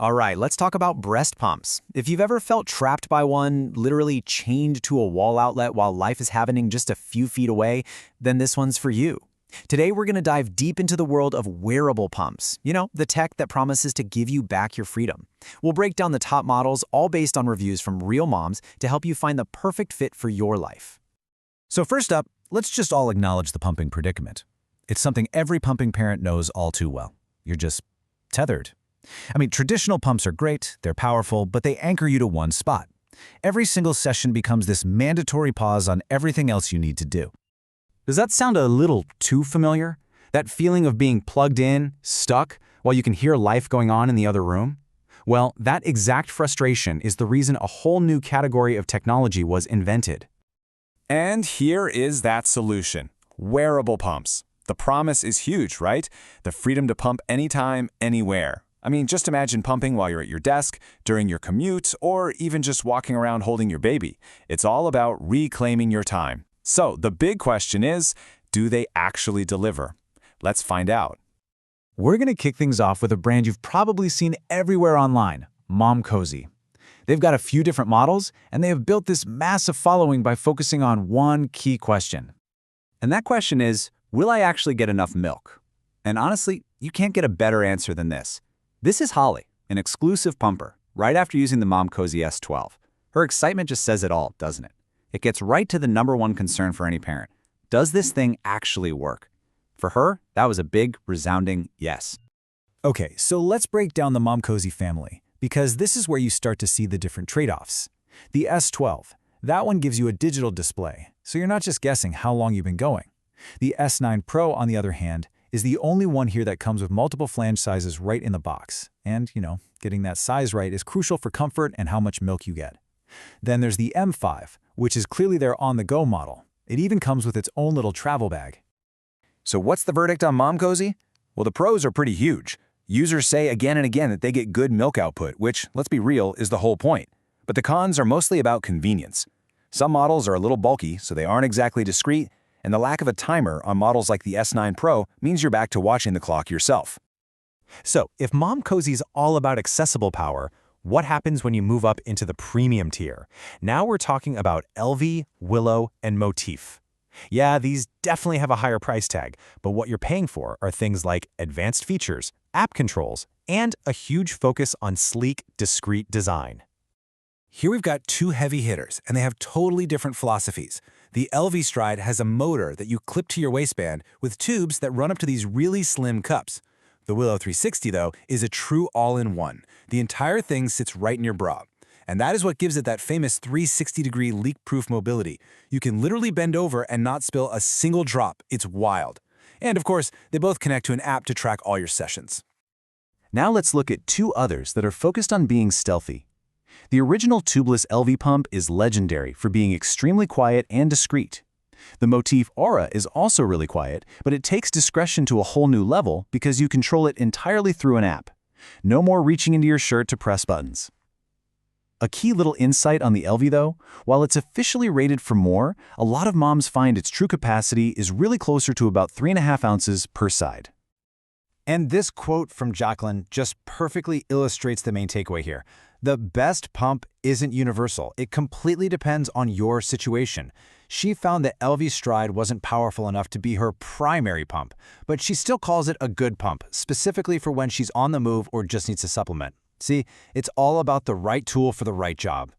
All right, let's talk about breast pumps. If you've ever felt trapped by one, literally chained to a wall outlet while life is happening just a few feet away, then this one's for you. Today, we're going to dive deep into the world of wearable pumps. You know, the tech that promises to give you back your freedom. We'll break down the top models, all based on reviews from real moms to help you find the perfect fit for your life. So first up, let's just all acknowledge the pumping predicament. It's something every pumping parent knows all too well. You're just tethered. I mean, traditional pumps are great, they're powerful, but they anchor you to one spot. Every single session becomes this mandatory pause on everything else you need to do. Does that sound a little too familiar? That feeling of being plugged in, stuck, while you can hear life going on in the other room? Well, that exact frustration is the reason a whole new category of technology was invented. And here is that solution: wearable pumps. The promise is huge, right? The freedom to pump anytime, anywhere. I mean, just imagine pumping while you're at your desk, during your commute, or even just walking around holding your baby. It's all about reclaiming your time. So the big question is, do they actually deliver? Let's find out. We're going to kick things off with a brand you've probably seen everywhere online, Momcozy. They've got a few different models, and they have built this massive following by focusing on one key question. And that question is, will I actually get enough milk? And honestly, you can't get a better answer than this. This is Holly, an exclusive pumper, right after using the Momcozy S12. Her excitement just says it all, doesn't it? It gets right to the #1 concern for any parent. Does this thing actually work? For her, that was a big, resounding yes. Okay, so let's break down the Momcozy family, because this is where you start to see the different trade-offs. The S12, that one gives you a digital display, so you're not just guessing how long you've been going. The S9 Pro, on the other hand, is the only one here that comes with multiple flange sizes right in the box. And, getting that size right is crucial for comfort and how much milk you get. Then there's the M5, which is clearly their on-the-go model. It even comes with its own little travel bag. So what's the verdict on Momcozy? Well, the pros are pretty huge. Users say again and again that they get good milk output, which, let's be real, is the whole point. But the cons are mostly about convenience. Some models are a little bulky, so they aren't exactly discreet, and the lack of a timer on models like the S9 Pro means you're back to watching the clock yourself. So, if Momcozy is all about accessible power, what happens when you move up into the premium tier? Now we're talking about Elvie, Willow, and Motif. Yeah, these definitely have a higher price tag, but what you're paying for are things like advanced features, app controls, and a huge focus on sleek, discreet design. Here we've got two heavy hitters, and they have totally different philosophies. The Elvie Stride has a motor that you clip to your waistband with tubes that run up to these really slim cups. The Willow 360, though, is a true all-in-one. The entire thing sits right in your bra. And that is what gives it that famous 360-degree leak-proof mobility. You can literally bend over and not spill a single drop. It's wild. And of course, they both connect to an app to track all your sessions. Now let's look at two others that are focused on being stealthy. The original tubeless Elvie pump is legendary for being extremely quiet and discreet. The Motif Aura is also really quiet, but it takes discretion to a whole new level because you control it entirely through an app. No more reaching into your shirt to press buttons. A key little insight on the Elvie, though, while it's officially rated for more, a lot of moms find its true capacity is really closer to about 3.5 ounces per side. And this quote from Jacqueline just perfectly illustrates the main takeaway here. The best pump isn't universal. It completely depends on your situation. She found that Elvie Stride wasn't powerful enough to be her primary pump, but she still calls it a good pump, specifically for when she's on the move or just needs a supplement. See, it's all about the right tool for the right job.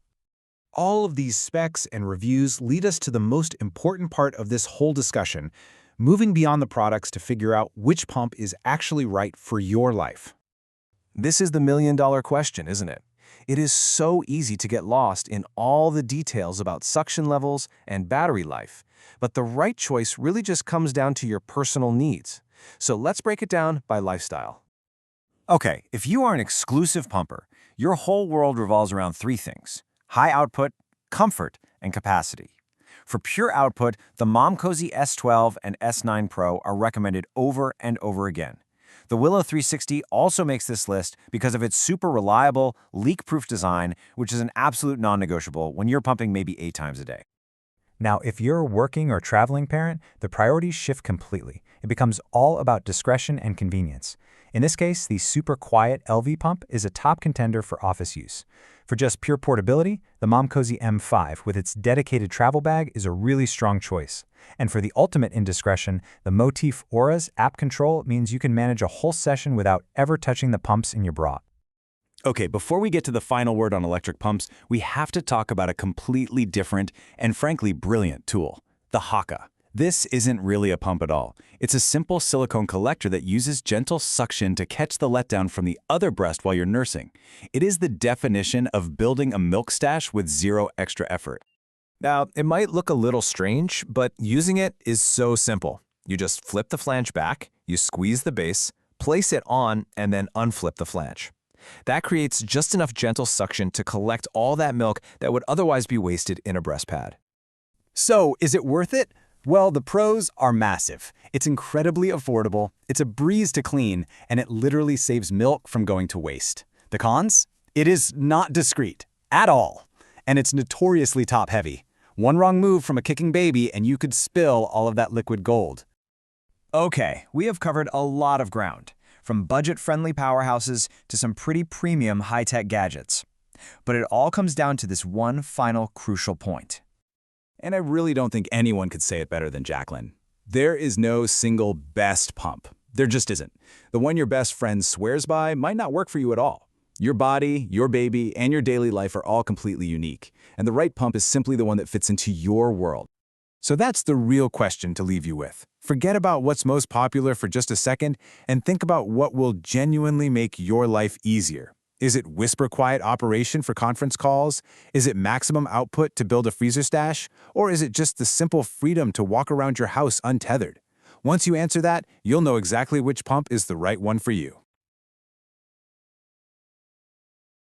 All of these specs and reviews lead us to the most important part of this whole discussion, moving beyond the products to figure out which pump is actually right for your life. This is the million-dollar question, isn't it? It is so easy to get lost in all the details about suction levels and battery life, but the right choice really just comes down to your personal needs. So let's break it down by lifestyle. Okay, if you are an exclusive pumper, your whole world revolves around three things: high output, comfort, and capacity. For pure output, the Momcozy S12 and S9 Pro are recommended over and over again. The Willow 360 also makes this list because of its super reliable, leak-proof design, which is an absolute non-negotiable when you're pumping maybe 8 times a day. Now, if you're a working or traveling parent, the priorities shift completely. It becomes all about discretion and convenience. In this case, the super quiet Elvie pump is a top contender for office use. For just pure portability, the Momcozy M5 with its dedicated travel bag is a really strong choice. And for the ultimate indiscretion, the Motif Aura's app control means you can manage a whole session without ever touching the pumps in your bra. Okay, before we get to the final word on electric pumps, we have to talk about a completely different and frankly brilliant tool, the Haakaa. This isn't really a pump at all. It's a simple silicone collector that uses gentle suction to catch the letdown from the other breast while you're nursing. It is the definition of building a milk stash with zero extra effort. Now, it might look a little strange, but using it is so simple. You just flip the flange back, you squeeze the base, place it on, and then unflip the flange. That creates just enough gentle suction to collect all that milk that would otherwise be wasted in a breast pad. So, is it worth it? Well, the pros are massive. It's incredibly affordable, it's a breeze to clean, and it literally saves milk from going to waste. The cons? It is not discreet at all, and it's notoriously top-heavy. One wrong move from a kicking baby and you could spill all of that liquid gold. Okay, we have covered a lot of ground, from budget-friendly powerhouses to some pretty premium high-tech gadgets. But it all comes down to this one final crucial point. And I really don't think anyone could say it better than Jacqueline. There is no single best pump. There just isn't. The one your best friend swears by might not work for you at all. Your body, your baby, and your daily life are all completely unique, and the right pump is simply the one that fits into your world. So that's the real question to leave you with. Forget about what's most popular for just a second and think about what will genuinely make your life easier. Is it whisper quiet operation for conference calls? Is it maximum output to build a freezer stash? Or is it just the simple freedom to walk around your house untethered? Once you answer that, you'll know exactly which pump is the right one for you.